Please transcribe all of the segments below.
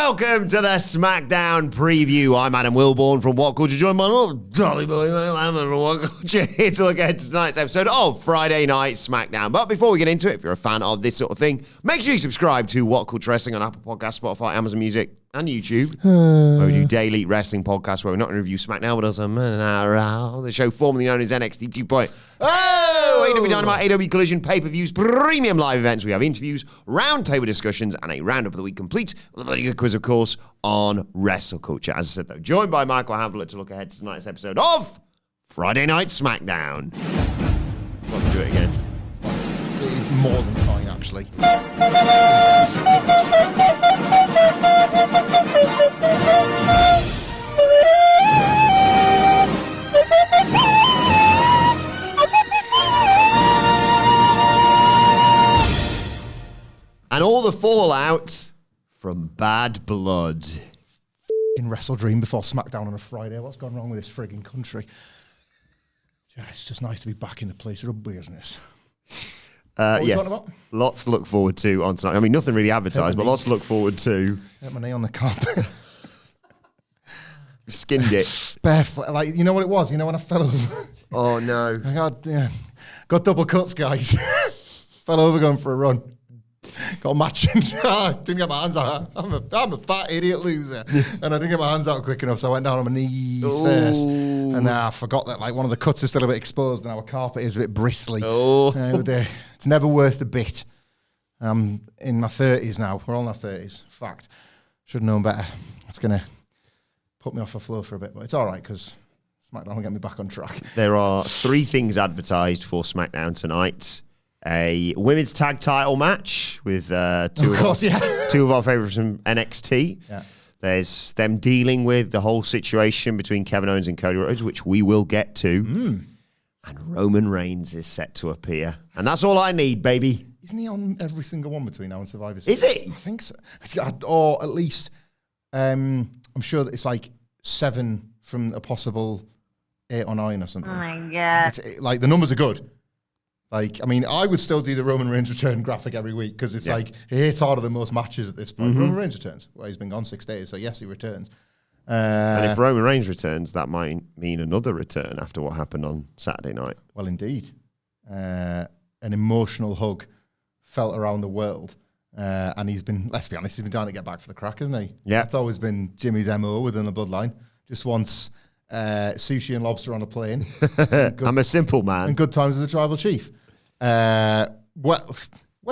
Welcome to the SmackDown preview. I'm Adam Wilbourn from WhatCulture, joined by little Dolly Boy from WhatCulture, here to look ahead to tonight's episode of Friday Night SmackDown. But before we get into it, if you're a fan of this sort of thing, make sure you subscribe to WhatCulture Wrestling on Apple Podcasts, Spotify, Amazon Music, and YouTube, where we do daily wrestling podcasts where we're not going to review SmackDown, but also the show formerly known as NXT 2.0. AEW Dynamite, AEW Collision, pay-per-views, premium live events. We have interviews, roundtable discussions, and a roundup of the week complete with a bloody good quiz, of course, on WrestleCulture. As I said, though, joined by Michael Hamflett to look ahead to tonight's episode of Friday Night SmackDown. Let's do it again. It is more than fine, actually. And all the fallout from Bad Blood. In Wrestle Dream before SmackDown on a Friday. What's gone wrong with this frigging country? Yeah, it's just nice to be back in the place of rugby, isn't it? Yes, lots to look forward to on tonight. I mean, nothing really advertised, but lots to look forward to. Hit my knee on the carpet. Skinned it. Barefoot. Like, you know what it was? You know when I fell over? Oh, no. I got double cuts, guys. Fell over going for a run. Got matching. Didn't get my hands out. I'm a fat idiot loser. And I didn't get my hands out quick enough, so I went down on my knees first. And I forgot that like one of the cuts is still a bit exposed and our carpet is a bit bristly. It's never worth the bit. I'm in my 30s now. We're all in our 30s. Fact. Should have known better. It's going to put me off the floor for a bit, but it's all right because SmackDown will get me back on track. There are 3 things advertised for SmackDown tonight. A women's tag title match with two of our favourites from NXT. Yeah. There's them dealing with the whole situation between Kevin Owens and Cody Rhodes, which we will get to. And Roman Reigns is set to appear. And that's all I need, baby. Isn't he on every single one between now and Survivor Series? Is he? I think so. Or at least, I'm sure that it's like 7 from a possible 8 or 9 or something. Oh my God. Like, the numbers are good. Like, I mean, I would still do the Roman Reigns return graphic every week because it's like, he hits harder than most matches at this point. Roman Reigns returns. Well, he's been gone 6 days, so yes, he returns. And if Roman Reigns returns, that might mean another return after what happened on Saturday night. Well, indeed. An emotional hug felt around the world. And he's been, let's be honest, he's been trying to get back for the crack, hasn't he? Yeah. That's always been Jimmy's MO within the bloodline. Just wants sushi and lobster on a plane. I'm a simple man. And good times with the tribal chief. Where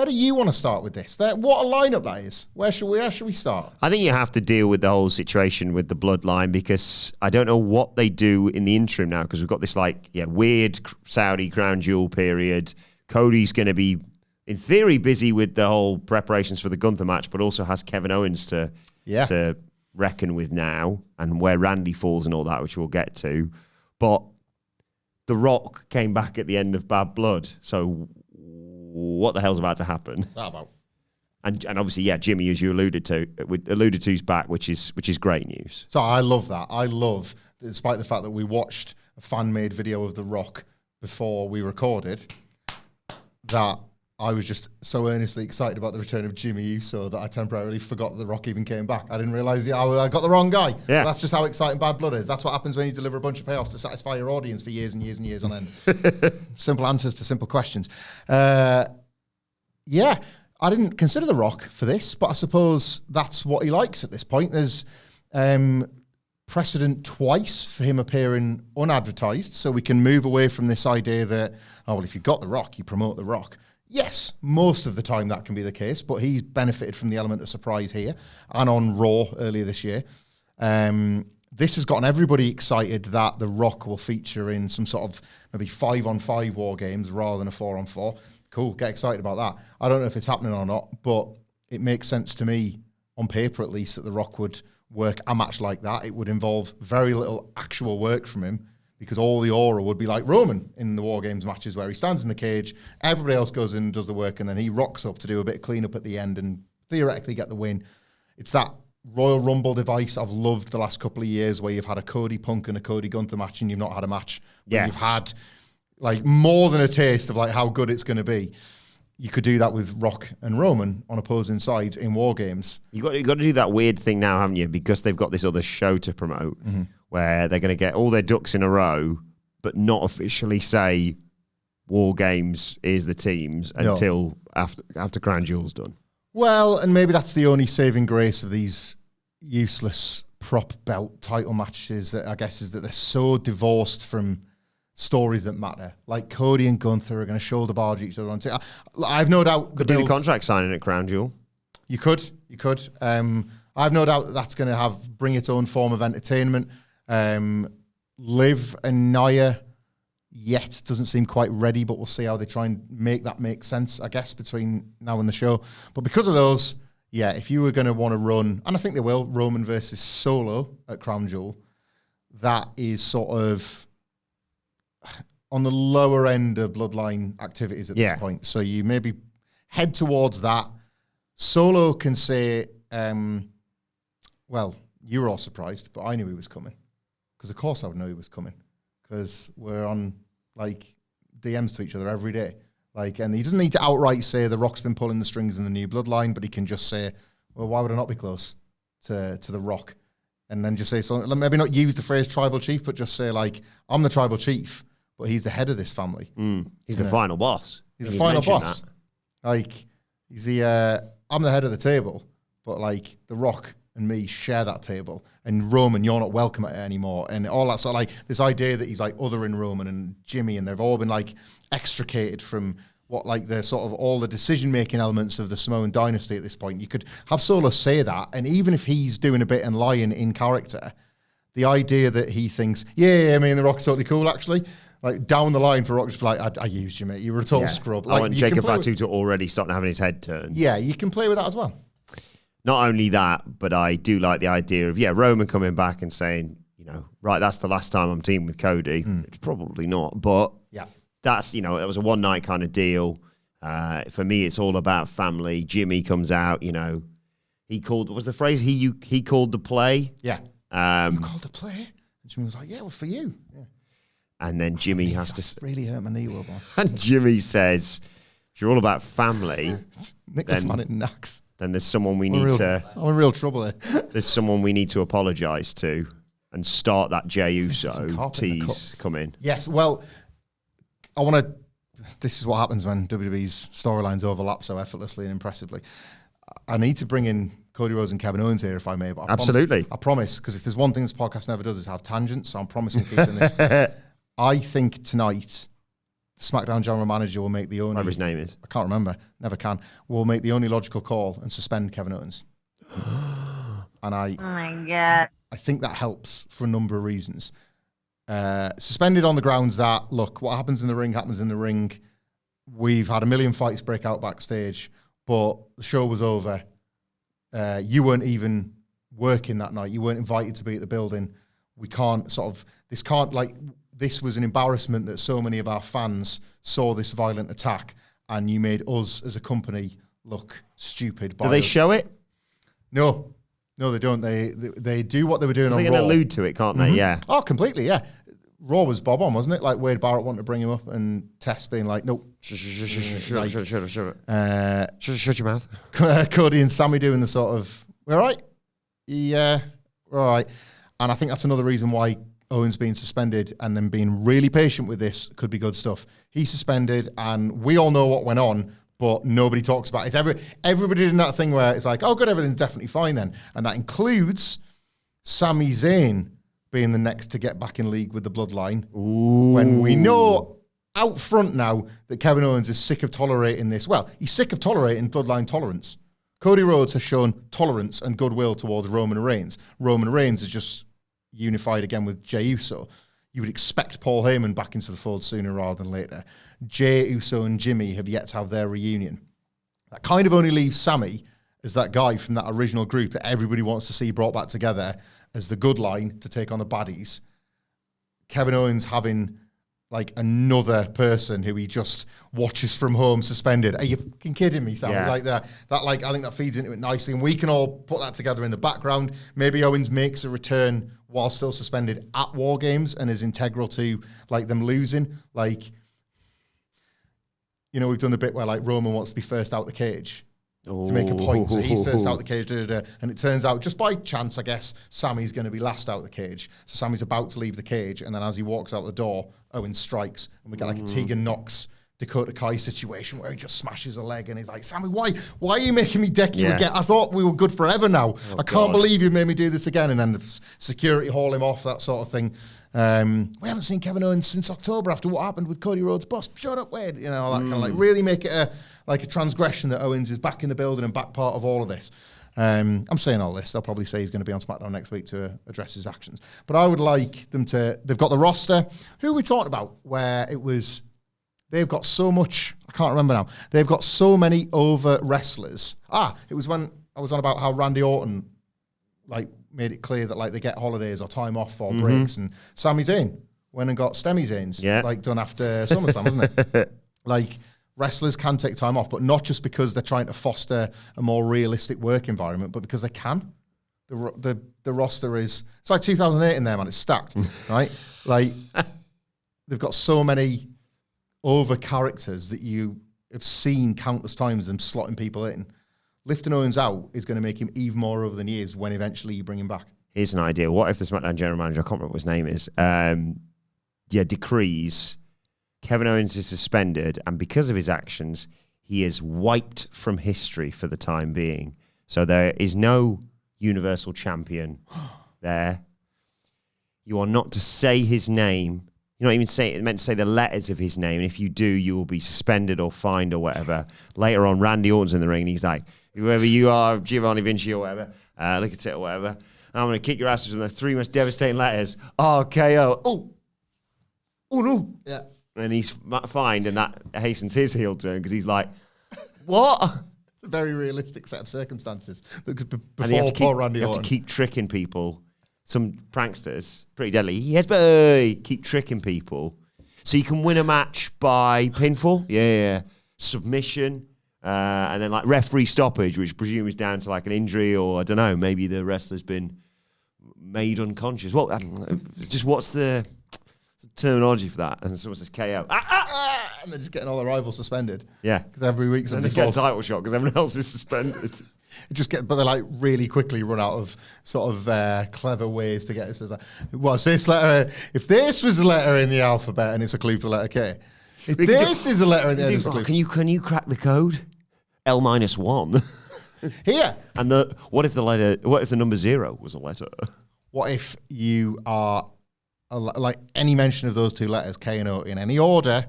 do you want to start with this? What a lineup that is. Where should we start? I think you have to deal with the whole situation with the bloodline because I don't know what they do in the interim now because we've got this weird Saudi crown jewel period. Cody's going to be, in theory, busy with the whole preparations for the Gunther match, but also has Kevin Owens to reckon with now and where Randy falls and all that, which we'll get to. But The Rock came back at the end of Bad Blood, so what the hell's about to happen? What's that about? And obviously, Jimmy, as you alluded to, is back, which is great news. So I love that. I love, despite the fact that we watched a fan-made video of The Rock before we recorded, that I was just so earnestly excited about the return of Jimmy Uso that I temporarily forgot that The Rock even came back. I didn't realise I got the wrong guy. Yeah. That's just how exciting Bad Blood is. That's what happens when you deliver a bunch of payoffs to satisfy your audience for years and years and years on end. Simple answers to simple questions. I didn't consider The Rock for this, but I suppose that's what he likes at this point. There's precedent twice for him appearing unadvertised, so we can move away from this idea that, if you've got The Rock, you promote The Rock. Yes, most of the time that can be the case, but he's benefited from the element of surprise here and on Raw earlier this year. This has gotten everybody excited that The Rock will feature in some sort of maybe 5-on-5 war games rather than a 4-on-4. Cool, get excited about that. I don't know if it's happening or not, but it makes sense to me, on paper at least, that The Rock would work a match like that. It would involve very little actual work from him, because all the aura would be like Roman in the War Games matches where he stands in the cage, everybody else goes in and does the work, and then he rocks up to do a bit of cleanup at the end and theoretically get the win. It's that Royal Rumble device I've loved the last couple of years where you've had a Cody Punk and a Cody Gunther match and you've not had a match. Yeah. You've had like more than a taste of like how good it's going to be. you could do that with Rock and Roman on opposing sides in War Games. You got to do that weird thing now, haven't you? Because they've got this other show to promote, where they're going to get all their ducks in a row, but not officially say War Games is the teams until after Crown Jewel's done. Well, and maybe that's the only saving grace of these useless prop belt title matches, that I guess, is that they're so divorced from stories that matter. Like Cody and Gunther are going to shoulder barge each other on. I've no doubt Could do the contract signing at Crown Jewel. You could. I've no doubt that's going to bring its own form of entertainment. Liv and Nia yet doesn't seem quite ready, but we'll see how they try and make sense, I guess, between now and the show. But because of those, yeah, if you were going to want to run, and I think they will, Roman versus Solo at Crown Jewel, that is sort of on the lower end of Bloodline activities at this point. So you maybe head towards that. Solo can say, well, you were all surprised, but I knew he was coming. Because of course I would know he was coming. Because we're on, like, DMs to each other every day. Like, and he doesn't need to outright say The Rock's been pulling the strings in the new Bloodline, but he can just say, well, why would I not be close to The Rock? And then just say something, maybe not use the phrase tribal chief, but just say, like, I'm the tribal chief, but he's the head of this family. He's the final boss. He's the final boss. That. Like, he's I'm the head of the table, but, like, The Rock and me share that table, and Roman, you're not welcome at it anymore, and all that sort of, like, this idea that he's, like, othering Roman and Jimmy, and they've all been, like, extricated from what, like, the sort of all the decision-making elements of the Samoan dynasty at this point. You could have Solo say that, and even if he's doing a bit and lying in character, the idea that he thinks, I mean, The Rock's totally cool, actually, like, down the line for Rock, just be like, I used you, mate, you were a total scrub. Like, I want Jacob Fatu to already start having his head turned. Yeah, you can play with that as well. Not only that, but I do like the idea of, Roman coming back and saying, right, that's the last time I'm teaming with Cody. It's probably not, but that's, it was a one-night kind of deal. For me, it's all about family. Jimmy comes out, he called, what was the phrase? He called the play. Yeah. You called the play? And Jimmy was like, well, for you. Yeah. And then Jimmy has to... really hurt my knee, Wilbourn. And Jimmy says, if you're all about family... Nicholas Manning knacks. Then there's someone I'm in real trouble here. There's someone we need to apologise to and start that Jey Uso tease come in. Yes, well, I want to... This is what happens when WWE's storylines overlap so effortlessly and impressively. I need to bring in Cody Rhodes and Kevin Owens here, if I may. But Absolutely. I promise, because if there's one thing this podcast never does is have tangents, so I'm promising to keep doing this. I think tonight... SmackDown general manager will make the only... Whatever his name is. I can't remember. Never can. Will make the only logical call and suspend Kevin Owens. And oh my God. I think that helps for a number of reasons. Suspended on the grounds that, look, what happens in the ring happens in the ring. We've had a million fights break out backstage, but the show was over. You weren't even working that night. You weren't invited to be at the building. We can't this was an embarrassment that so many of our fans saw this violent attack, and you made us as a company look stupid. Do they show it? No, they don't. They do what they were doing on Raw. They can allude to it, can't they? Yeah. Oh, completely, yeah. Raw was bob on, wasn't it? Like Wade Barrett wanting to bring him up and Tess being like, nope. Shut your mouth. Cody and Sammy doing the sort of, we're all right? Yeah, we're all right. And I think that's another reason why Owens being suspended and then being really patient with this could be good stuff. He's suspended, and we all know what went on, but nobody talks about it. Everybody did that thing where it's like, oh, good, everything's definitely fine then. And that includes Sami Zayn being the next to get back in league with the Bloodline. Ooh. When we know out front now that Kevin Owens is sick of tolerating this. Well, he's sick of tolerating Bloodline tolerance. Cody Rhodes has shown tolerance and goodwill towards Roman Reigns. Roman Reigns is just unified again with Jey Uso. You would expect Paul Heyman back into the fold sooner rather than later. Jey Uso and Jimmy have yet to have their reunion. That kind of only leaves Sammy as that guy from that original group that everybody wants to see brought back together as the good line to take on the baddies. Kevin Owens having like another person who he just watches from home suspended. Are you fucking kidding me, Sam? Yeah. Like that like, I think that feeds into it nicely, and we can all put that together in the background. Maybe Owens makes a return while still suspended at War Games and is integral to like them losing. Like, we've done the bit where like Roman wants to be first out the cage to make a point. So he's first out the cage, and it turns out just by chance, I guess, Sammy's going to be last out the cage. So Sammy's about to leave the cage, and then as he walks out the door, Owens strikes, and we get like a Tegan Knox, Dakota Kai situation where he just smashes a leg, and he's like, Sammy, why are you making me deck you again? I thought we were good forever now. I can't believe you made me do this again. And then the security haul him off, that sort of thing. We haven't seen Kevin Owens since October after what happened with Cody Rhodes' bust. Shut up, Wade. All that kind of like really make it a transgression that Owens is back in the building and back part of all of this. I'm saying all this. They'll probably say he's going to be on SmackDown next week to address his actions. But I would like them to. They've got the roster. Who we talked about where it was. They've got so much. I can't remember now. They've got so many over wrestlers. It was when I was on about how Randy Orton like made it clear that like they get holidays or time off or breaks, and Sami Zayn went and got Stemmy Zayn's like done after SummerSlam, wasn't it? Like wrestlers can take time off, but not just because they're trying to foster a more realistic work environment, but because they can. The roster is, it's like 2008 in there, man. It's stacked, right? Like they've got so many over characters that you have seen countless times them slotting people in. Lifting Owens out is going to make him even more over than he is when eventually you bring him back. Here's an idea. What if the SmackDown general manager, I can't remember what his name is, decrees Kevin Owens is suspended, and because of his actions, he is wiped from history for the time being. So there is no Universal Champion there. You are not to say his name. You're not even meant to say the letters of his name. And if you do, you will be suspended or fined or whatever. Later on, Randy Orton's in the ring, and he's like, whoever you are, Giovanni Vinci or whatever, look at it or whatever, I'm going to kick your asses with the 3 most devastating letters, RKO. Oh, no. Yeah. And he's fined, and that hastens his heel turn because he's like, what? It's a very realistic set of circumstances that could be And you before have poor Randy you have Orton. to keep tricking people. Some pranksters, pretty deadly. Yes, boy. Keep tricking people. So you can win a match by pinfall. Yeah. Submission. And then like referee stoppage, which presume is down to like an injury or I don't know, maybe the wrestler's been made unconscious. Well, just what's the terminology for that? And someone says KO. And they're just getting all their rivals suspended. Yeah. Because every week And somebody they get a falls. title shot because everyone else is suspended. But they like really quickly run out of sort of clever ways to get it. So that, what's this letter? If this was a letter in the alphabet and it's a clue for the letter K. If this is a letter in the alphabet. Can you crack the code? L-1. Here. And what if the number 0 was a letter? What if you are like any mention of those two letters, K and O, in any order,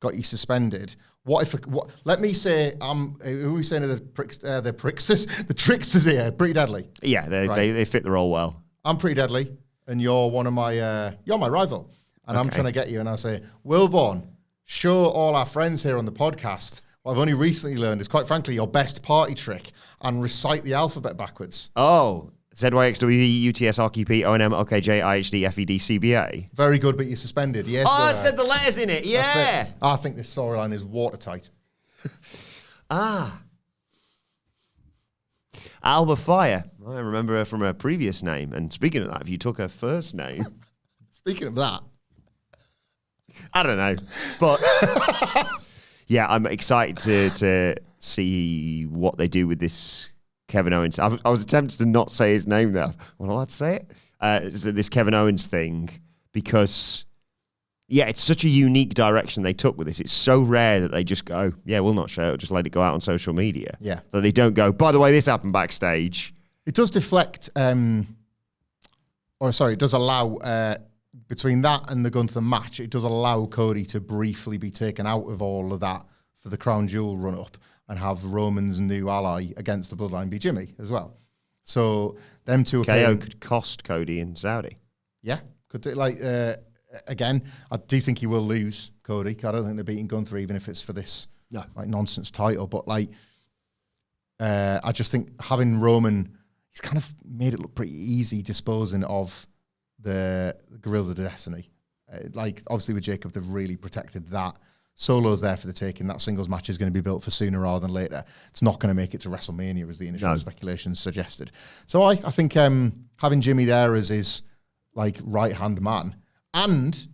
got you suspended? Let me say, who are we saying are the pricksters? The tricksters here, Pretty Deadly. Yeah, they fit the role well. I'm Pretty Deadly, and you're one of my, you're my rival. And I'm trying to get you, and I say, Wilbourn, show all our friends here on the podcast what I've only recently learned is, quite frankly, your best party trick, and recite the alphabet backwards. Oh, ZYXWE, UTS, RQP, ONM, OKJ, IHD, FED, CBA. Very good, but you're suspended. Yes. I said the letters in it. Yeah. I think this storyline is watertight. Alba Fire. I remember her from her previous name. And speaking of that, if you took her first name. Speaking of that. I don't know. But yeah, I'm excited to see what they do with this Kevin Owens. I was attempted to not say his name there. Am I allowed to say it? This Kevin Owens thing, because yeah, it's such a unique direction they took with this. It's so rare that they just go, yeah, we'll not show it, just let it go out on social media. Yeah. That they don't go, by the way, this happened backstage. It does deflect, it does allow, between that and the Gunther match, it does allow Cody to briefly be taken out of all of that for the Crown Jewel run-up and have Roman's new ally against the Bloodline be Jimmy as well. So them two KO could cost Cody in Saudi. Yeah, could do, again, I do think he will lose Cody. I don't think they're beating Gunther even if it's for this nonsense title. But I just think having Roman, he's kind of made it look pretty easy disposing of the Guerrillas of Destiny. Obviously with Jacob, they've really protected that. Solo's there for the taking. That singles match is going to be built for sooner rather than later. It's not going to make it to WrestleMania, as the initial speculation suggested. So I think having Jimmy there as his right-hand man, and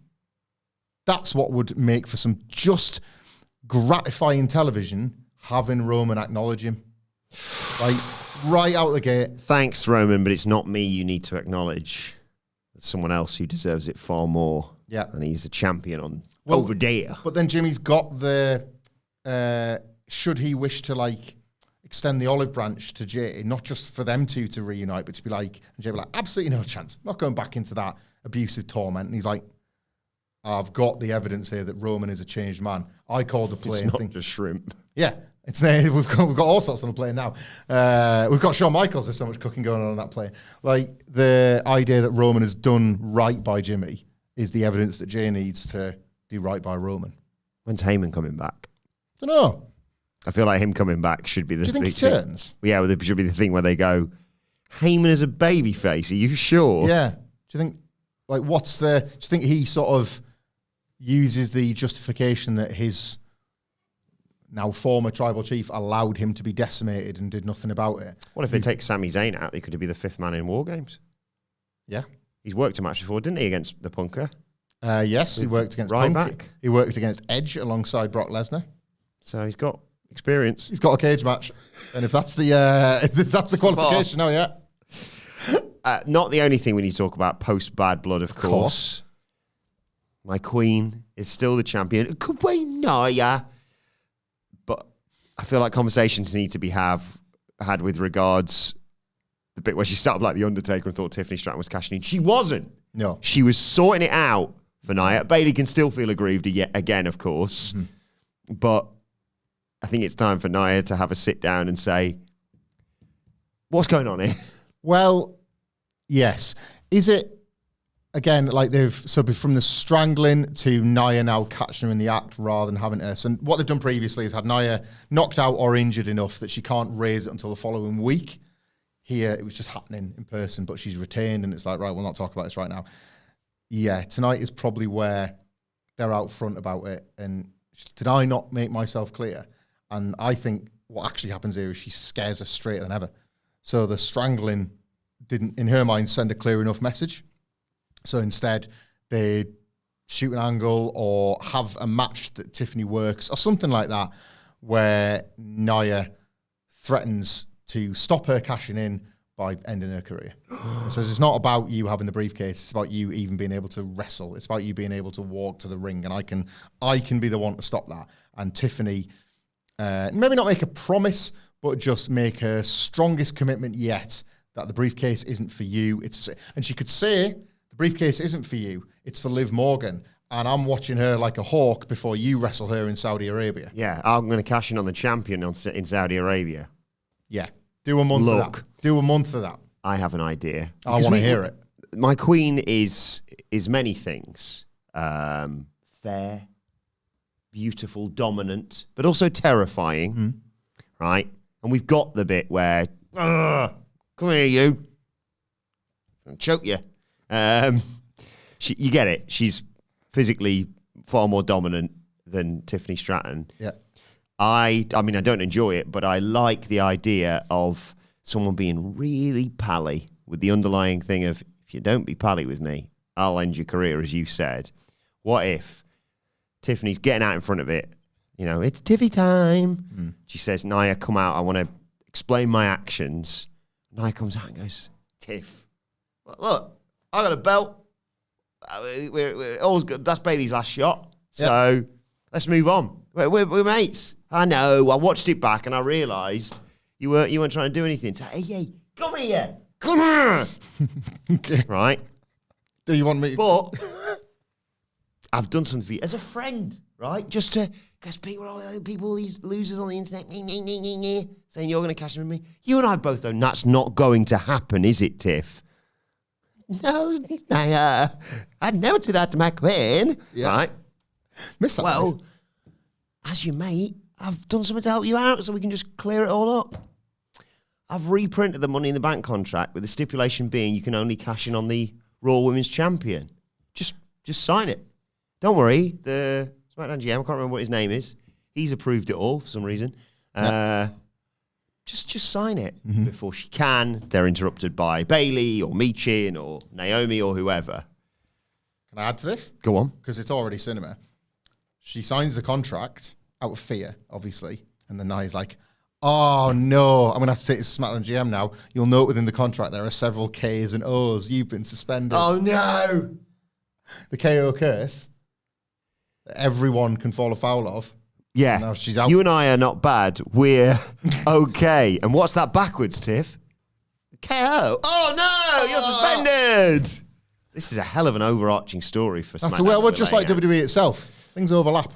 that's what would make for some just gratifying television having Roman acknowledge him. Like, right out the gate. Thanks, Roman, but it's not me you need to acknowledge. It's someone else who deserves it far more. Yeah. And he's the champion over there. But then Jimmy's got the, should he wish to, like, extend the olive branch to Jay, not just for them two to reunite, but to be like, and Jay be like, absolutely no chance. I'm not going back into that abusive torment. And he's like, I've got the evidence here that Roman is a changed man. I called the play. It's not just shrimp. Yeah. We've got all sorts on the plane now. We've got Shawn Michaels. There's so much cooking going on that plane. Like, the idea that Roman has done right by Jimmy is the evidence that Jay needs to do right by Roman. When's Heyman coming back? Don't know. I feel like him coming back should be the thing. Do you think he turns? Yeah, well, it should be the thing where they go, Heyman is a babyface. Are you sure? Yeah. Do you think, like, do you think he sort of uses the justification that his now former tribal chief allowed him to be decimated and did nothing about it? What if they take Sami Zayn out? He could be the fifth man in War Games. Yeah. He's worked a match before, didn't he, against the Punker? Yes, he worked against Ryback. Punk. He worked against Edge alongside Brock Lesnar. So he's got experience. He's got a cage match. And if that's the qualification, Not the only thing we need to talk about post Bad Blood, of course. My queen is still the champion. Queen Nia. But I feel like conversations need to be had with regards the bit where she sat up like the Undertaker and thought Tiffany Stratton was cashing in. She wasn't. No. She was sorting it out for Nia. Bayley can still feel aggrieved again, of course. Mm-hmm. But I think it's time for Nia to have a sit down and say, what's going on here? Well, yes. Is it, again, like from the strangling to Nia now catching her in the act rather than having her. So what they've done previously is had Nia knocked out or injured enough that she can't raise it until the following week. Here, it was just happening in person, but she's retained, and it's like, right, we'll not talk about this right now. Yeah, tonight is probably where they're out front about it. And did I not make myself clear? And I think what actually happens here is she scares her straighter than ever. So the strangling didn't, in her mind, send a clear enough message. So instead, they shoot an angle or have a match that Tiffany works or something like that, where Nia threatens to stop her cashing in by ending her career. So it's not about you having the briefcase. It's about you even being able to wrestle. It's about you being able to walk to the ring, and I can be the one to stop that. And Tiffany, maybe not make a promise, but just make her strongest commitment yet that the briefcase isn't for you. And she could say, the briefcase isn't for you. It's for Liv Morgan. And I'm watching her like a hawk before you wrestle her in Saudi Arabia. Yeah, I'm going to cash in on the champion in Saudi Arabia. Yeah. Do a month of that. Do a month of that. I have an idea. I want to hear it. My queen is many things. Fair, beautiful, dominant, but also terrifying. Right? And we've got the bit where, come here, you. I'll choke you. You get it. She's physically far more dominant than Tiffany Stratton. Yeah. I mean, I don't enjoy it, but I like the idea of someone being really pally with the underlying thing of, if you don't be pally with me, I'll end your career, as you said. What if Tiffany's getting out in front of it? You know, it's Tiffy time. She says, Nia, come out. I want to explain my actions. Nia comes out and goes, Tiff, look, I got a belt. We're always good. That's Bayley's last shot. So let's move on. We're mates. I know. I watched it back and I realised you weren't trying to do anything. So, hey, come here. Come here. Okay. Right? Do you want me? But I've done something for you as a friend, right? Just to, because people, these losers on the internet, saying you're going to cash in with me. You and I both know that's not going to happen, is it, Tiff? No, I'd never do that to my queen. Yeah. Right? Well, as your mate, I've done something to help you out so we can just clear it all up. I've reprinted the Money in the Bank contract with the stipulation being you can only cash in on the Raw Women's Champion. Just sign it. Don't worry, the SmackDown GM, I can't remember what his name is. He's approved it all for some reason. Just sign it before she can. They're interrupted by Bayley or Michin or Naomi or whoever. Can I add to this? Go on. Because it's already cinema. She signs the contract out of fear, obviously. And then Nia's like, oh no, I'm going to have to take this to SmackDown GM now. You'll note within the contract there are several K's and O's. You've been suspended. Oh no. The KO curse that everyone can fall afoul of. Yeah. Now she's out. You and I are not bad. We're okay. And what's that backwards, Tiff? KO. Oh no, you're suspended. This is a hell of an overarching story for SmackDown. Well, just like WWE itself. Things overlap.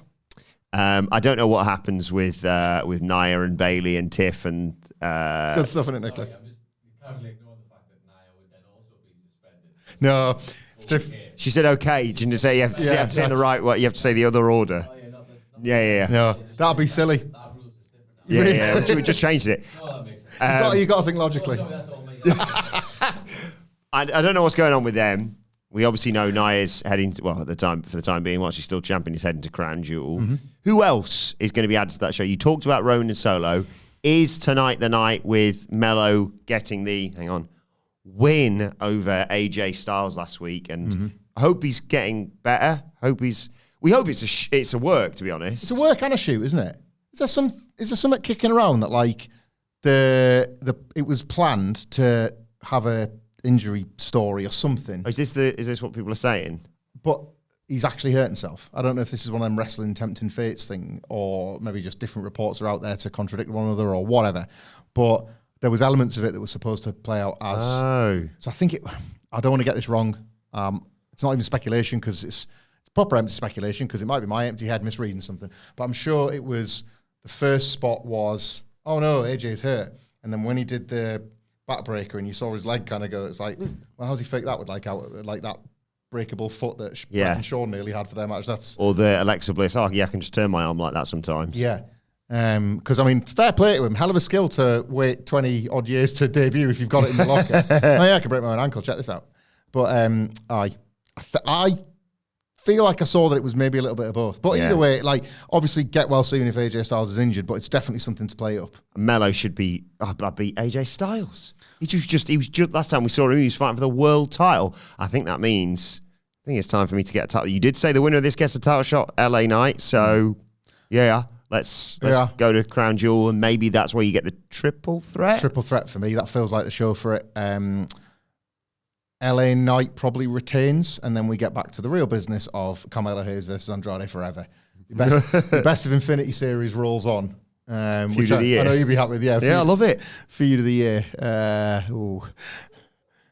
I don't know what happens with Nia and Bailey and Tiff and. It's good stuff, isn't it, Nicholas? Sorry, I'm just casually ignoring the fact that Nia would then also be suspended. No, Tiff. She said okay. Didn't you say you have to say in the right way? You have to say the other order. Oh, yeah, not Yeah. No, that'd be silly. that rules is different. Yeah. We just changed it. No, that makes sense. You got to think logically. Sorry, that's all me. I don't know what's going on with them. We obviously know Nia's heading to, for the time being, while she's still champion, is heading to Crown Jewel. Mm-hmm. Who else is going to be added to that show? You talked about Rowan and Solo. Is tonight the night with Melo getting the win over AJ Styles last week? And I hope he's getting better. We hope it's a work, to be honest. It's a work and a shoot, isn't it? Is there something kicking around that like it was planned to have a injury story or something? Is this what people are saying? But he's actually hurt himself. I don't know if this is one of them wrestling tempting fates thing, or maybe just different reports are out there to contradict one another or whatever. But there was elements of it that was supposed to play out as. Oh. So I think I don't want to get this wrong. It's not even speculation because it's proper empty speculation because it might be my empty head misreading something. But I'm sure it was the first spot was, oh no, AJ's hurt. And then when he did the backbreaker and you saw his leg kind of go, it's like, well, how's he fake that with like that breakable foot that Brett and Shawn nearly had for their match? Or the Alexa Bliss, I can just turn my arm like that sometimes. Yeah. Because, fair play to him. Hell of a skill to wait 20 odd years to debut if you've got it in the locker. I can break my own ankle. Check this out. But I feel like I saw that it was maybe a little bit of both. But either way, obviously get well soon if AJ Styles is injured, but it's definitely something to play up. Melo should be, I'd beat AJ Styles. He was just, last time we saw him, he was fighting for the world title. I think it's time for me to get a title. You did say the winner of this gets a title shot, LA Knight. So, let's go to Crown Jewel, and maybe that's where you get the triple threat. Triple threat for me. That feels like the show for it. LA Knight probably retains, and then we get back to the real business of Carmelo Hayes versus Andrade forever. The best of Infinity Series rolls on. Feud of the year. I know you'd be happy with. I love it. Feud of the year.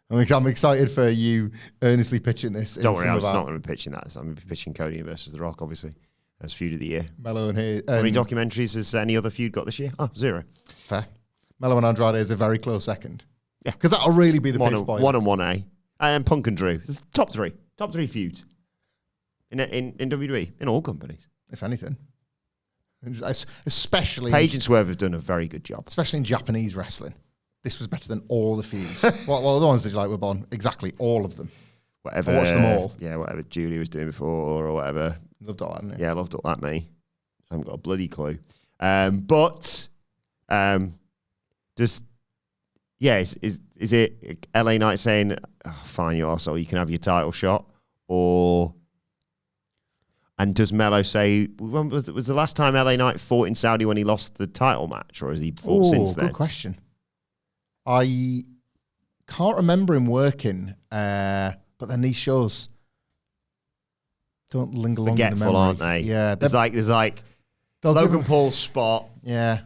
I'm excited for you earnestly pitching this. Don't worry, I'm not going to be pitching that. So I'm going to be pitching Cody versus The Rock, obviously, as feud of the year. Melo and Hayes. How many documentaries has any other feud got this year? 0. Fair. Melo and Andrade is a very close second. Yeah, because that'll really be the piss boy. 1 and 1A. And Punk and Drew. It's top three feuds in WWE, in all companies. If anything. Especially... Paige and Swerve have done a very good job. Especially in Japanese wrestling. This was better than all the feuds. Well, the ones that you like were born. Exactly, all of them. Whatever. I watched them all. Yeah, whatever Julie was doing before or whatever. Loved all that, didn't you? Yeah, I loved all that, me. I haven't got a bloody clue. Is it LA Knight saying, fine, you arsehole, you can have your title shot? And does Melo say, when was the last time LA Knight fought in Saudi when he lost the title match? Or has he fought since then? Good question. I can't remember him working, but then these shows don't linger long in the memory. Forgetful, aren't they? Yeah. There's like Logan Paul's spot. Yeah.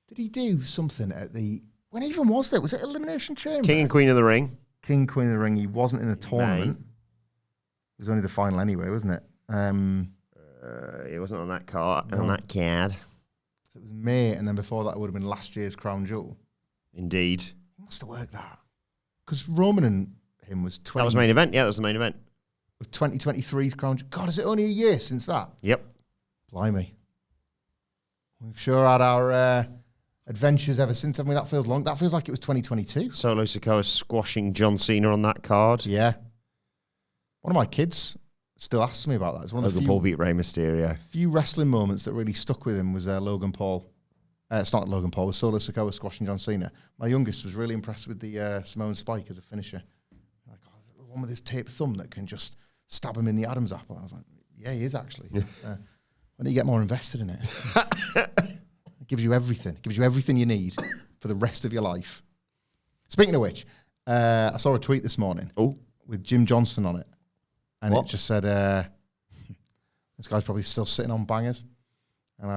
Did he do something at the... When even was there? Was it Elimination Chamber? King and Queen of the Ring. King, Queen of the Ring. He wasn't in a tournament. It was only the final anyway, wasn't it? It wasn't on that card. On that card. So it was May, and then before that it would have been last year's Crown Jewel. Indeed. He must have worked that. Because Roman and him was 20... That was the main event. Yeah, that was the main event. With 2023's Crown Jewel. God, is it only a year since that? Yep. Blimey. We've sure had our... adventures ever since. That feels long. That feels like it was 2022. Solo Sikoa squashing John Cena on that card. Yeah. One of my kids still asks me about that. It's one of the Logan Paul beat Rey Mysterio. Few wrestling moments that really stuck with him was Logan Paul. It's not Logan Paul. It was Solo Sikoa squashing John Cena. My youngest was really impressed with the Samoan Spike as a finisher. Like, the one with his taped thumb that can just stab him in the Adam's apple. I was like, yeah, he is actually. When do you get more invested in it? It gives you everything. It gives you everything you need for the rest of your life. Speaking of which, I saw a tweet this morning with Jim Johnson on it. And it just said, this guy's probably still sitting on bangers. And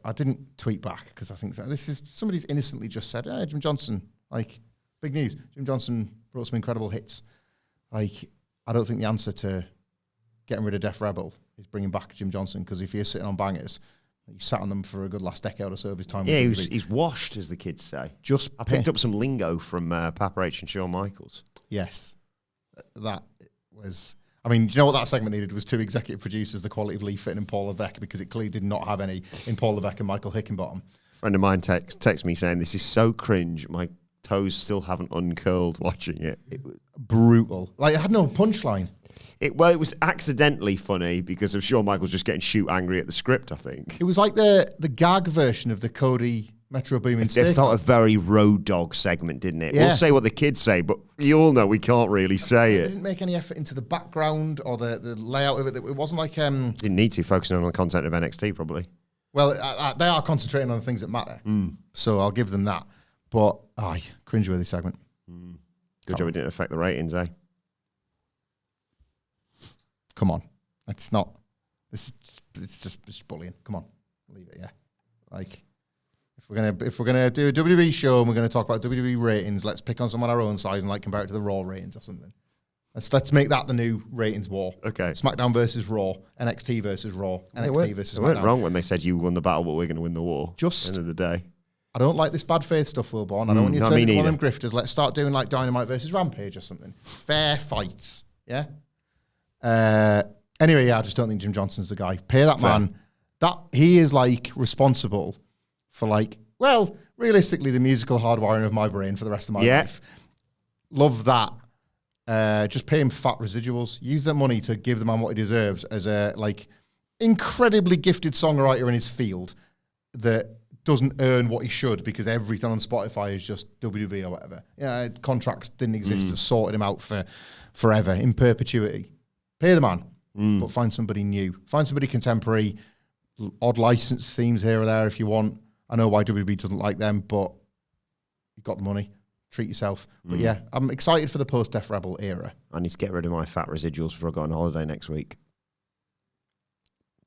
I didn't tweet back because I think somebody's innocently just said, Jim Johnson, like, big news. Jim Johnson brought some incredible hits. Like, I don't think the answer to getting rid of Def Rebel is bringing back Jim Johnson, because if you're sitting on bangers, he sat on them for a good last decade or so of his time. Yeah, he's washed, as the kids say. I picked up some lingo from Papa H and Shawn Michaels. Yes. That was... I mean, do you know what that segment needed? Was two executive producers, the quality of Lee Fitton and Paul Levesque, because it clearly did not have any in Paul Levesque and Michael Hickenbottom. A friend of mine text me saying, this is so cringe, my toes still haven't uncurled watching it. It was brutal. Like, it had no punchline. It was accidentally funny because of Shawn Michaels just getting shoot angry at the script, I think. It was like the gag version of the Cody Metro Boomin steak. It felt a very Road Dogg segment, didn't it? Yeah. We'll say what the kids say, but you all know we can't really say it. It didn't make any effort into the background or the layout of it. It wasn't like... Didn't need to, focusing on the content of NXT, probably. Well, they are concentrating on the things that matter. So I'll give them that. But, cringeworthy segment. Good job it didn't affect the ratings, eh? Come on. It's just bullying. Come on. Leave it, yeah. Like... If we're gonna do a WWE show and we're gonna talk about WWE ratings, let's pick on someone our own size and like compare it to the Raw ratings or something. Let's make that the new ratings war. Okay. SmackDown versus Raw, NXT versus Raw, NXT versus SmackDown. They weren't wrong when they said you won the battle, but we're going to win the war. Just at the end of the day. I don't like this bad faith stuff, Wilbourn. I don't want you to turn into one of them grifters. Let's start doing like Dynamite versus Rampage or something. Fair fights. Yeah. Anyway, I just don't think Jim Johnson's the guy. Pay that man. That he is like responsible for like, well, realistically, the musical hardwiring of my brain for the rest of my life. Love that. Just pay him fat residuals. Use that money to give the man what he deserves as a like incredibly gifted songwriter in his field that doesn't earn what he should because everything on Spotify is just WWE or whatever. Yeah, contracts didn't exist that sorted him out for forever, in perpetuity. Pay the man, but find somebody new. Find somebody contemporary, odd license themes here or there if you want. I know why WWE doesn't like them, but you've got the money. Treat yourself. But yeah, I'm excited for the post-Def Rebel era. I need to get rid of my fat residuals before I go on holiday next week.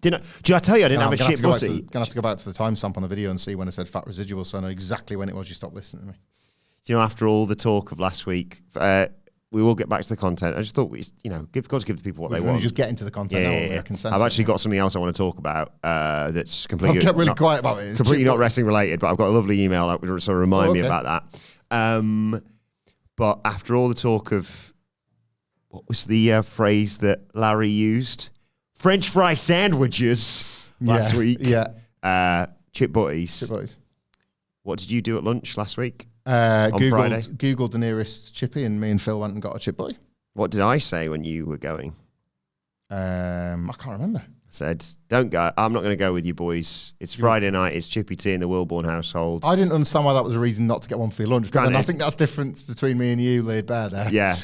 Did I tell you I didn't have a shit butty? Going to have to go back to the timestamp on the video and see when I said fat residuals so I know exactly when it was you stopped listening to me. You know, after all the talk of last week, we will get back to the content. I just thought, give the people what they want. Just get into the content. Yeah. I've actually got something else I want to talk about that's completely... I've kept really quiet about it. Completely not wrestling related, but I've got a lovely email that would sort of remind me about that. But after all the talk of... What was the phrase that Larry used? French fry sandwiches last week. Yeah. Chip butties. Chip butties. What did you do at lunch last week? Friday. Googled the nearest chippy and me and Phil went and got a chip butty. What did I say when you were going? I can't remember. I said, don't go. I'm not going to go with you boys. It's Friday night. It's chippy tea in the Wilbourn household. I didn't understand why that was a reason not to get one for your lunch. But I think that's difference between me and you laid bare there. Yeah.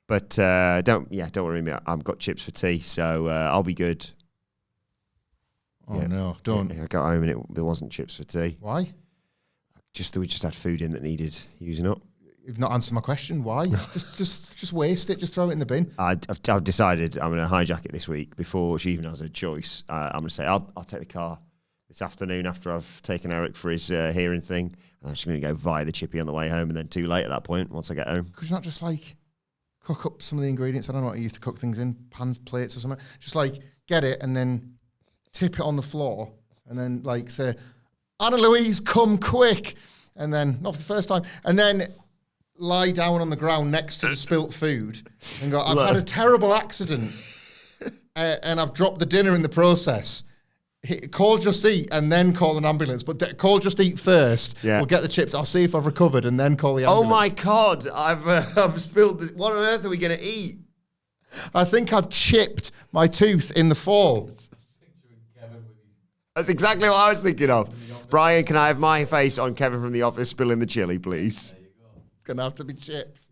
But don't worry me. I've got chips for tea, so I'll be good. Oh, no, don't. I got home and there wasn't chips for tea. Why? We just had food in that needed using up. You've not answered my question. Why? just waste it. Just throw it in the bin. I've decided I'm going to hijack it this week before she even has a choice. I'm going to say I'll take the car this afternoon after I've taken Eric for his hearing thing. And I'm just going to go via the chippy on the way home and then too late at that point once I get home. Could you not just like cook up some of the ingredients? I don't know what you used to cook things in, pans, plates or something. Just like get it and then tip it on the floor and then like say, Anna Louise, come quick. And then, not for the first time, and then lie down on the ground next to the spilt food and go, I've had a terrible accident and I've dropped the dinner in the process. Call Just Eat and then call an ambulance. But call Just Eat first. Yeah. We'll get the chips. I'll see if I've recovered and then call the ambulance. Oh my God, I've spilled this. What on earth are we going to eat? I think I've chipped my tooth in the fall. That's exactly what I was thinking of. Brian, can I have my face on Kevin from The Office spilling the chili, please? There you go. It's going to have to be chips.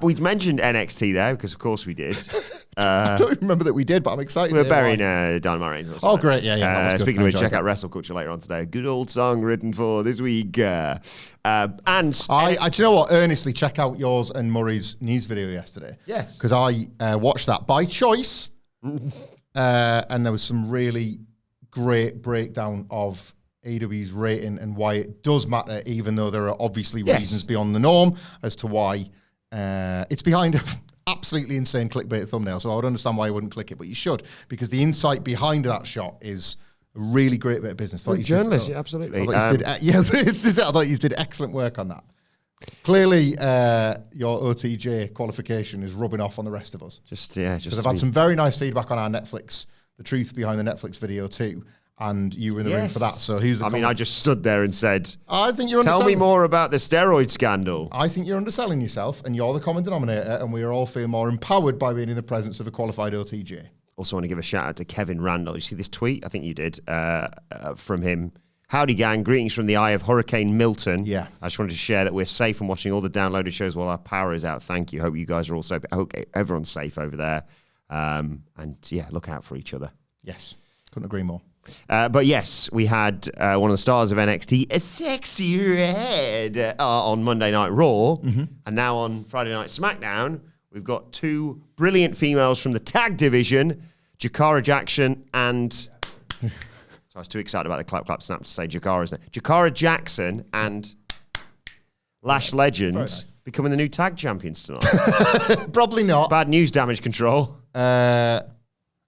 We've mentioned NXT there because, of course, we did. I don't remember that we did, but I'm excited. We're burying Dynamite Reigns. Oh, great. Yeah. That was speaking of good. which, check out WrestleCulture later on today. A good old song written for this week. Do you know what? Earnestly check out yours and Murray's news video yesterday. Yes. Because I watched that by choice. And there was some really great breakdown of AEW's rating and why it does matter, even though there are obviously reasons beyond the norm as to why it's behind an absolutely insane clickbait thumbnail. So I would understand why you wouldn't click it, but you should, because the insight behind that shot is a really great bit of business. Journalist, absolutely. I thought you did excellent work on that. Clearly, your OTJ qualification is rubbing off on the rest of us. Because I've had some very nice feedback on our Netflix, the truth behind the Netflix video too, and you were in the ring for that. So I just stood there and said, "I think you're tell me more about the steroid scandal." I think you're underselling yourself, and you're the common denominator, and we are all feeling more empowered by being in the presence of a qualified OTJ. Also, want to give a shout out to Kevin Randall. You see this tweet? I think you did from him. Howdy, gang. Greetings from the eye of Hurricane Milton. Yeah. I just wanted to share that we're safe and watching all the downloaded shows while our power is out. Thank you. Hope you guys are all safe. I hope everyone's safe over there. Look out for each other. Yes. Couldn't agree more. But yes, we had one of the stars of NXT, a sexy red, on Monday Night Raw. Mm-hmm. And now on Friday Night SmackDown, we've got two brilliant females from the tag division, Jakara Jackson and... So I was too excited about the clap, clap, snap to say Jakara's name. Jakara Jackson and Lash Legends becoming the new tag champions tonight. Probably not. Bad news, Damage Control. And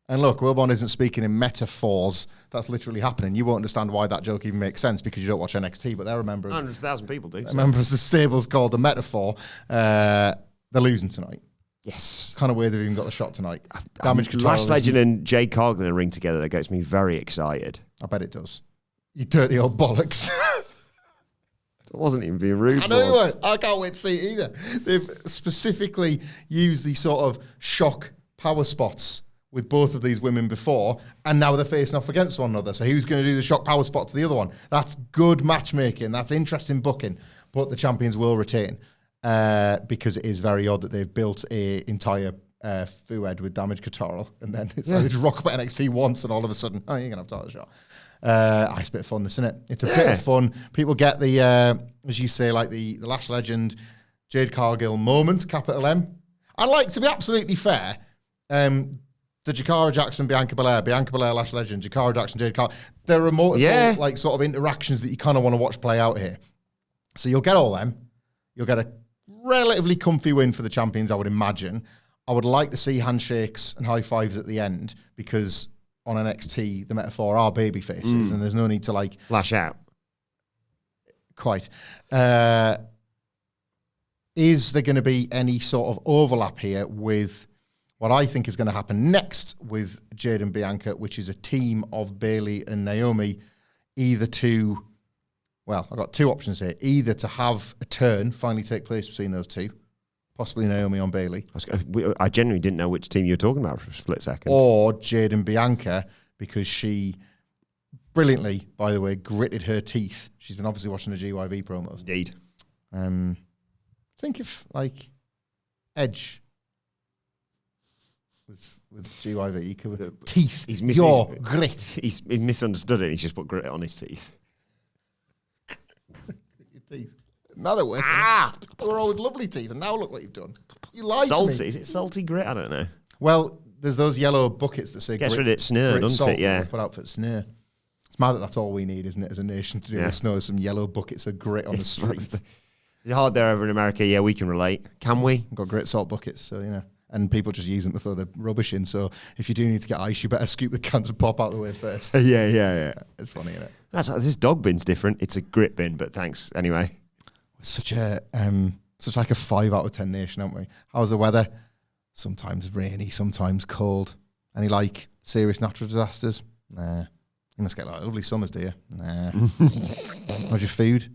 look, Wilbourn isn't speaking in metaphors. That's literally happening. You won't understand why that joke even makes sense because you don't watch NXT, but they're a member of... 100,000 people do. So. Members of the stable's called The Metaphor. They're losing tonight. Yes. Kind of weird they've even got the shot tonight. Damage Control. Lash Legend and Jade Cargill in a ring together, that gets me very excited. I bet it does. You dirty old bollocks. I wasn't even being rude. I know you weren't. I can't wait to see it either. They've specifically used these sort of shock power spots with both of these women before, and now they're facing off against one another. So who's going to do the shock power spot to the other one? That's good matchmaking. That's interesting booking. But the champions will retain. Because it is very odd that they've built a entire fouad with Damage Control, and then it's like they just rock up at NXT once, and all of a sudden, you're gonna have title shot. It's a bit of fun, isn't it? It's a bit of fun. People get the, as you say, like the Lash Legend, Jade Cargill moment, capital M. I like, to be absolutely fair, the Jakara Jackson, Bianca Belair, Lash Legend, Jakara Jackson, Jade Cargill. There are multiple like sort of interactions that you kind of want to watch play out here. So you'll get all them. You'll get a relatively comfy win for the champions, I would imagine. I would like to see handshakes and high fives at the end because on NXT, the Metaphor are baby faces and there's no need to like... Lash out. Quite. Is there going to be any sort of overlap here with what I think is going to happen next with Jade and Bianca, which is a team of Bayley and Naomi, either to... Well, I've got two options here. Either to have a turn finally take place between those two, possibly Naomi on Bayley. I genuinely didn't know which team you were talking about for a split second. Or Jade and Bianca, because she brilliantly, by the way, gritted her teeth. She's been obviously watching the GYV promos. Indeed. Think if, like, Edge was with GYV, he could... Teeth, your grit. He's misunderstood it. He's just put grit on his teeth. Another way. They were always lovely teeth, and now look what you've done. You lied salty. to me. Is it salty grit? I don't know. Well, there's those yellow buckets that say gets rid of it snare, doesn't it? Yeah. Put out for snare. It's mad that that's all we need, isn't it, as a nation to do with snow, some yellow buckets of grit on the streets. It's hard there over in America. Yeah, we can relate. Can we? We've got grit salt buckets, so, you know. And people just use them to throw the rubbish in. So if you do need to get ice, you better scoop the cans and pop out the way first. Yeah. It's funny, isn't it? This dog bin's different. It's a grit bin, but thanks anyway. Such like a 5 out of 10 nation, aren't we? How's the weather? Sometimes rainy, sometimes cold. Any like serious natural disasters? Nah. You must get like lovely summers, do you? Nah. How's your food?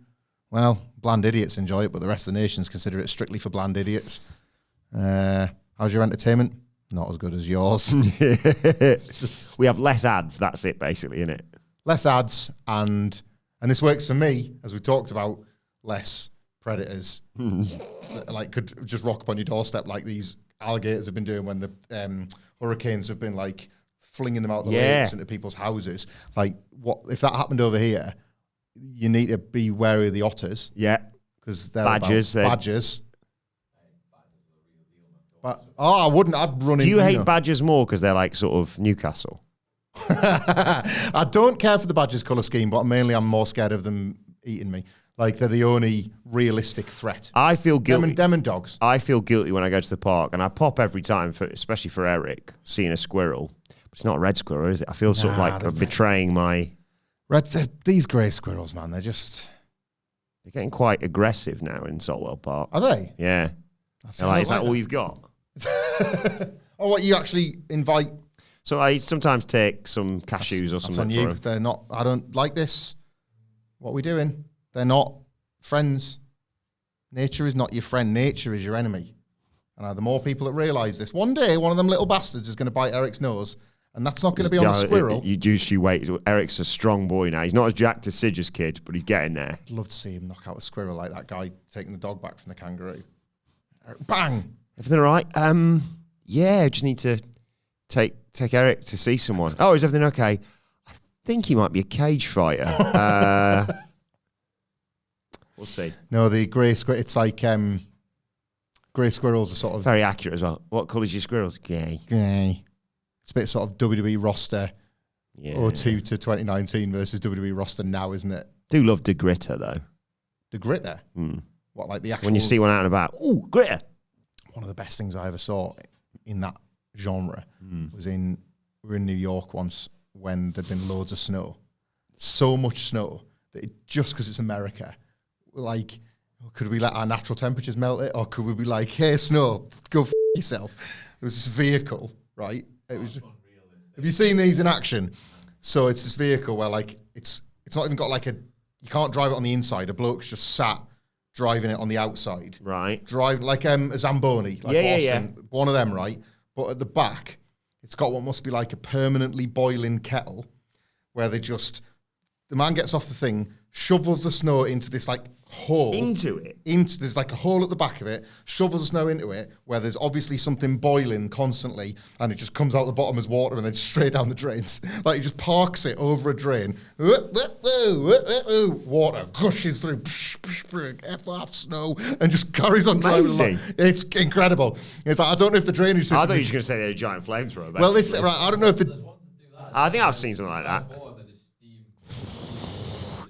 Well, bland idiots enjoy it, but the rest of the nations consider it strictly for bland idiots. How's your entertainment? Not as good as yours. We have less ads. That's it, basically, isn't it? Less ads, and this works for me, as we talked about, less predators that, like, could just rock up on your doorstep like these alligators have been doing when the hurricanes have been like flinging them out the lakes into people's houses. Like, what if that happened over here? You need to be wary of the otters. Yeah. Because they're Badgers. Badgers. But I wouldn't. I'd run. Do you hate badgers more because they're like sort of Newcastle? I don't care for the badgers colour scheme, but mainly I'm more scared of them eating me. Like, they're the only realistic threat. I feel guilty. Them and dogs. I feel guilty when I go to the park, and I pop every time, especially for Eric, seeing a squirrel. But it's not a red squirrel, is it? I feel sort of like betraying my... These grey squirrels, man, they're getting quite aggressive now in Saltwell Park. Are they? Yeah. Like, is that all you've got? Oh, what, you actually invite... So I sometimes take some cashews or something for them. They're not... I don't like this. What are we doing? They're not friends. Nature is not your friend. Nature is your enemy. And the more people that realise this, one day one of them little bastards is going to bite Eric's nose, and that's not going to be on a squirrel. You wait. Eric's a strong boy now. He's not as jacked as Sidge's kid, but he's getting there. I'd love to see him knock out a squirrel like that guy taking the dog back from the kangaroo. Bang! Everything all right? Yeah, just need to take Eric to see someone. Oh, is everything okay? I think he might be a cage fighter. We'll see. No, the grey squirrel, it's like grey squirrels are sort of... Very accurate as well. What colour's your squirrels? Grey. Grey. It's a bit sort of WWE roster 02 to 2019 versus WWE roster now, isn't it? Do love De Gritter, though. De Gritter? What, like the actual... When you see one out and about, ooh, Gritter. One of the best things I ever saw in that genre was we were in New York once when there'd been loads of snow. So much snow that just because it's America... Like, could we let our natural temperatures melt it, or could we be like, "Hey, snow, go f yourself"? It was this vehicle, right? It was. Have you seen these in action? So it's this vehicle where, like, it's not even got like you can't drive it on the inside. A bloke's just sat driving it on the outside, right? Driving like a Zamboni, like Boston, one of them, right? But at the back, it's got what must be like a permanently boiling kettle, where the man gets off the thing, shovels the snow into this like hole. There's like a hole at the back of it, shovels the snow into it, where there's obviously something boiling constantly, and it just comes out the bottom as water and then straight down the drains. Like, he just parks it over a drain. Water gushes through, F snow, and just carries on driving. It's incredible. It's like, I don't know if the drainage system... I thought you were going to say they're a giant flamethrower. Well, I don't know if the... I think I've seen something like that.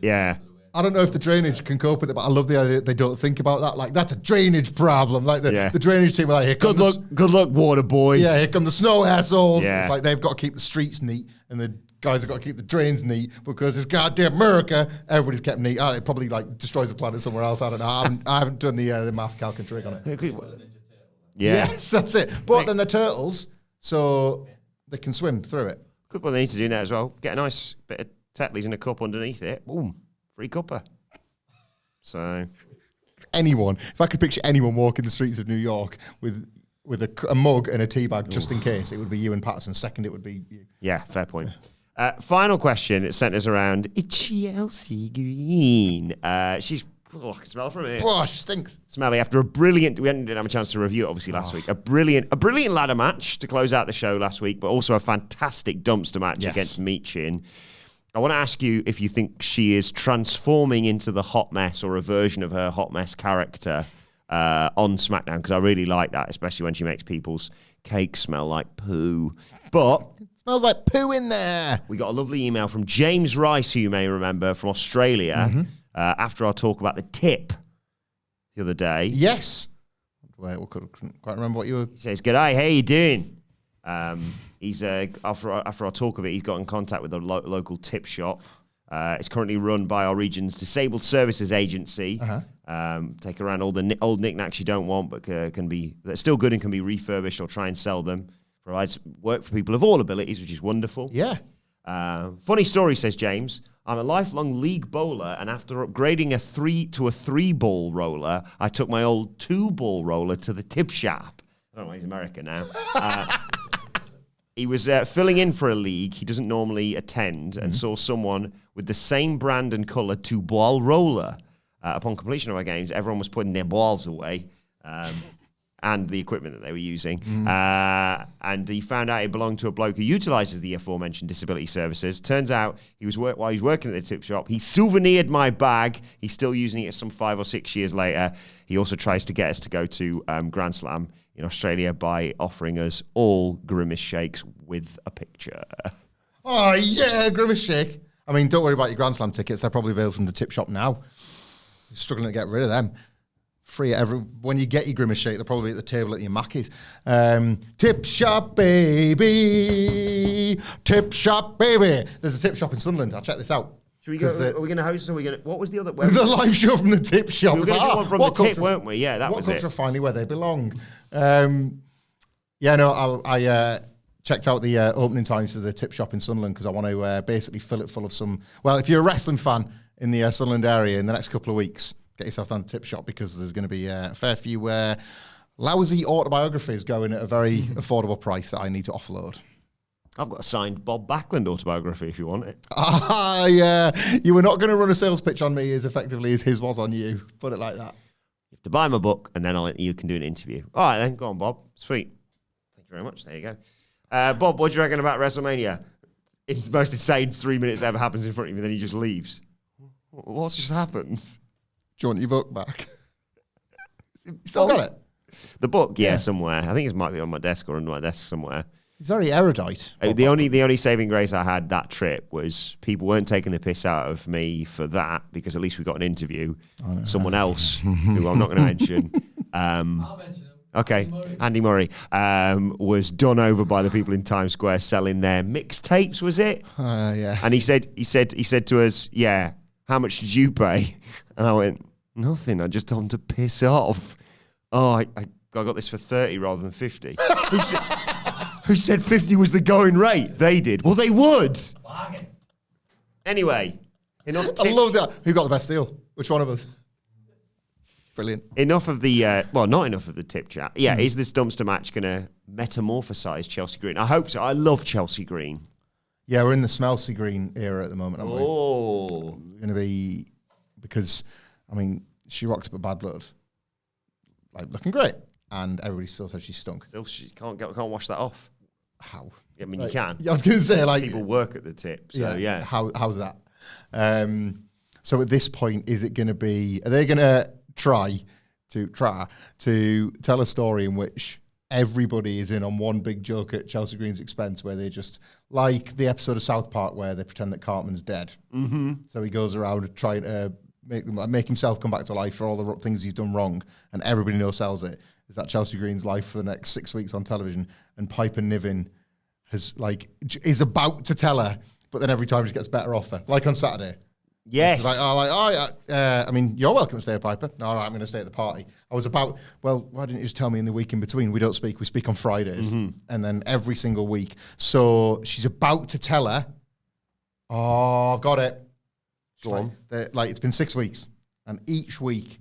Yeah. I don't know if the drainage can cope with it, but I love the idea that they don't think about that. Like, that's a drainage problem. Like, the drainage team are like, here good luck, water boys. Yeah, here come the snow assholes. Yeah. It's like they've got to keep the streets neat, and the guys have got to keep the drains neat, because it's goddamn America. Everybody's kept neat. It probably like destroys the planet somewhere else. I don't know. I haven't done the math calc and trick on it. Yes, that's it. But then they're turtles, so they can swim through it. Good what they need to do now as well. Get a nice bit of Tetley's in a cup underneath it. Boom. Free cuppa. So, if I could picture anyone walking the streets of New York with a mug and a tea bag just in case, it would be you and Patterson. Second, it would be you. Yeah, fair point. Final question. It centers around Chelsea Green. I can smell from here. Oh, stinks. Smelly. After a brilliant, we didn't have a chance to review it obviously last week. A brilliant ladder match to close out the show last week, but also a fantastic dumpster match against Meechin. I want to ask you if you think she is transforming into the hot mess or a version of her hot mess character on SmackDown, because I really like that, especially when she makes people's cakes smell like poo. But it smells like poo in there. We got a lovely email from James Rice, who you may remember from Australia, after our talk about the tip the other day. Yes. Wait, we couldn't quite remember what you were... He says, "G'day, how you doing?" He's after our talk of it, he's got in contact with a local tip shop. It's currently run by our region's disabled services agency. Take around all the old knickknacks you don't want, but they're still good and can be refurbished or try and sell them. Provides work for people of all abilities, which is wonderful. Yeah. Funny story, says James. I'm a lifelong league bowler, and after upgrading a 3-ball roller, I took my old 2-ball roller to the tip shop. I don't know why he's American now. He was filling in for a league he doesn't normally attend and saw someone with the same brand and colour 2-ball roller. upon completion of our games, everyone was putting their balls away. And the equipment that they were using. And he found out it belonged to a bloke who utilises the aforementioned disability services. Turns out while he was working at the tip shop, he souvenired my bag. He's still using it some 5 or 6 years later. He also tries to get us to go to Grand Slam in Australia by offering us all Grimace shakes with a picture. Oh, yeah, Grimace shake. I mean, don't worry about your Grand Slam tickets. They're probably available from the tip shop now. You're struggling to get rid of them. Free when you get your Grimace shake, they're probably at the table at your Mackey's. Tip shop, baby. Tip shop, baby. There's a tip shop in Sunderland. I'll check this out. Should we go? Are we going to host? What was the other? The live show from the tip shop. We were going to get one from the tip, weren't we? Yeah, that was it. WhatCulture finally where they belong. I checked out the opening times for the tip shop in Sunderland because I want to basically fill it full of some. Well, if you're a wrestling fan in the Sunderland area in the next couple of weeks, get yourself down to tip shop because there's going to be a fair few lousy autobiographies going at a very affordable price that I need to offload. I've got a signed Bob Backlund autobiography if you want it. Yeah. You were not going to run a sales pitch on me as effectively as his was on you. Put it like that. You have to buy my book and then you can do an interview. All right, then. Go on, Bob. Sweet. Thank you very much. There you go. Bob, what do you reckon about WrestleMania? It's the most insane 3 minutes ever happens in front of you, then he just leaves. What's just happened? Do you want your book back? You still got it? The book, yeah, somewhere. I think it might be on my desk or under my desk somewhere. He's very erudite. The only saving grace I had that trip was people weren't taking the piss out of me for that because at least we got an interview. Someone else, who I'm not going to mention. I'll mention him. Okay, Andy Murray was done over by the people in Times Square selling their mixtapes. Was it? Yeah. And he said to us, "Yeah, how much did you pay?" And I went, "Nothing. I just told him to piss off." Oh, I got this for 30 rather than 50. Who said 50 was the going rate? They did. Well, they would. Bargain. Anyway, enough. I love that. Who got the best deal? Which one of us? Brilliant. Enough of the, not enough of the tip chat. Yeah, is this dumpster match going to metamorphosize Chelsea Green? I hope so. I love Chelsea Green. Yeah, we're in the Smelsey Green era at the moment, aren't we? Oh. Going to be, because, I mean, she rocked up a Bad Blood, like looking great, and everybody still says she stunk. Still, she can't wash that off. How? I mean, like, you can. I was going to say, like, people work at the tip. So, yeah. How's that? So at this point, is it going to be? Are they going to try to tell a story in which everybody is in on one big joke at Chelsea Green's expense, where they just, like the episode of South Park where they pretend that Cartman's dead. Mm-hmm. So he goes around trying to make himself come back to life for all the things he's done wrong, and everybody knows sells it. Is that Chelsea Green's life for the next 6 weeks on television? And Piper Niven is about to tell her, but then every time she gets better off her, like on Saturday. Yes. I mean, you're welcome to stay at Piper. All right, I'm going to stay at the party. I was about, well, why didn't you just tell me in the week in between? We don't speak. We speak on Fridays. Mm-hmm. And then every single week. So she's about to tell her, oh, I've got it. Go on. It's been 6 weeks. And each week,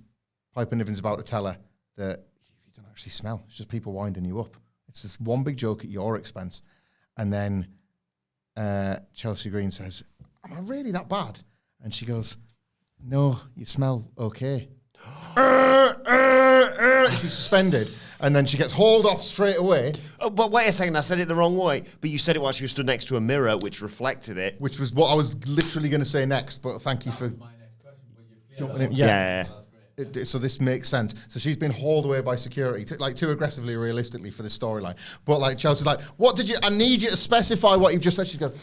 Piper Niven's about to tell her that you don't actually smell. It's just people winding you up. It's this one big joke at your expense. And then Chelsea Green says, am I really that bad? And she goes, no, you smell okay. She's suspended. And then she gets hauled off straight away. Oh, but wait a second, I said it the wrong way. But you said it while she was stood next to a mirror, which reflected it. Which was what I was literally going to say next, but thank you for My next question, but you're jumping in. Yeah. That's great. So this makes sense. So she's been hauled away by security, too aggressively, realistically for this storyline. But like Chelsea's like, what did you? I need you to specify what you've just said. She's going,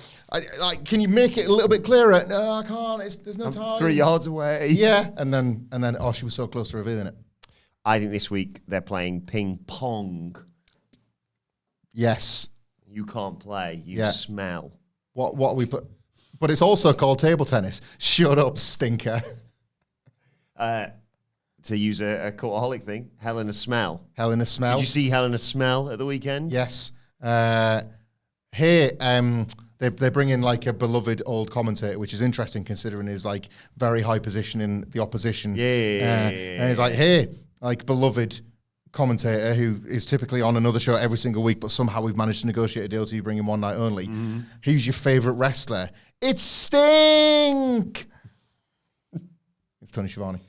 can you make it a little bit clearer? No, I can't. There's no time. 3 yards away. Yeah, and then oh, she was so close to revealing it. I think this week they're playing ping pong. Yes. You can't play. You smell. What we put? But it's also called table tennis. Shut up, stinker. To use a cultaholic thing, Hell in a Smell. Hell in a Smell. Did you see Hell in a Smell at the weekend? Yes. They bring in like a beloved old commentator, which is interesting considering his like very high position in the opposition. Yeah. And he's like, hey, like beloved commentator who is typically on another show every single week, but somehow we've managed to negotiate a deal so you bring him one night only. Mm-hmm. Who's your favorite wrestler? It's Stink. It's Tony Schiavone.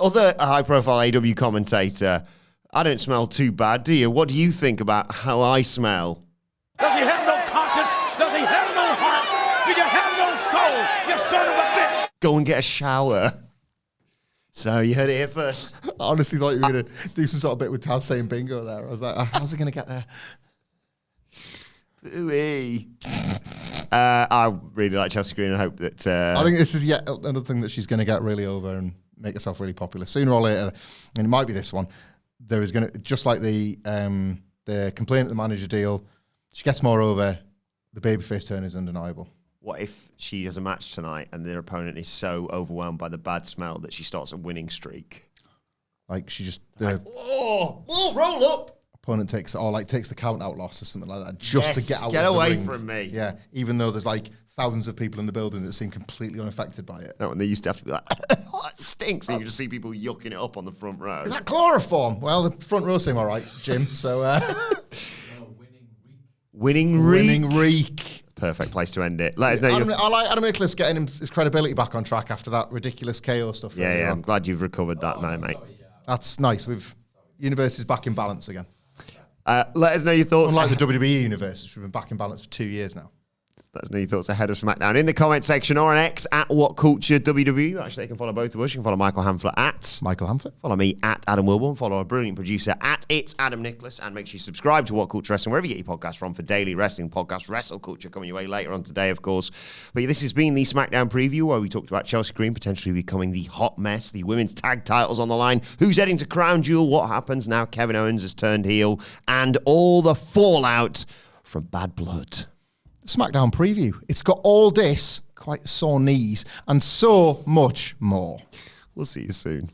Other high-profile AW commentator, I don't smell too bad, do you? What do you think about how I smell? Does he have no conscience? Does he have no heart? Do you have no soul, you son of a bitch? Go and get a shower. So you heard it here first. I honestly thought you were going to do some sort of bit with Taz saying bingo there. I was like, how's he going to get there? Ooh-wee. I really like Chelsea Green and hope that... I think this is yet another thing that she's going to get really over and make herself really popular. Sooner or later, and it might be this one, there is going to, just like the complaint at the manager deal, she gets more over, the babyface turn is undeniable. What if she has a match tonight and their opponent is so overwhelmed by the bad smell that she starts a winning streak? Like she just Roll up! Opponent takes the count out loss or something like that just to get out. Get of the away ring. from me. Yeah, even though there's like thousands of people in the building that seem completely unaffected by it. No, and they used to have to be like, oh, it stinks. And you just see people yucking it up on the front row. Is that chloroform? Well, the front row seem all right, Jim. So Winning reek. Perfect place to end it. Let us know. I like Adam Nicholas getting his credibility back on track after that ridiculous KO stuff. Yeah, I'm glad you've recovered that now, mate. That's nice. Universe is back in balance again. Let us know your thoughts. Unlike the WWE universe, which we've been back in balance for 2 years now. Let us know your thoughts ahead of SmackDown in the comment section or on X at WhatCulture WWE. Actually, you can follow both of us. You can follow Michael Hamflett at Michael Hamflett. Follow me at Adam Wilbourn. Follow our brilliant producer at It's Adam Nicholas. And make sure you subscribe to WhatCulture Wrestling, wherever you get your podcasts from, for daily wrestling podcasts. Wrestle Culture coming your way later on today, of course. But this has been the SmackDown preview where we talked about Chelsea Green potentially becoming the hot mess, the women's tag titles on the line, who's heading to Crown Jewel, what happens now Kevin Owens has turned heel, and all the fallout from Bad Blood. SmackDown preview. It's got all this, quite sore knees, and so much more. We'll see you soon.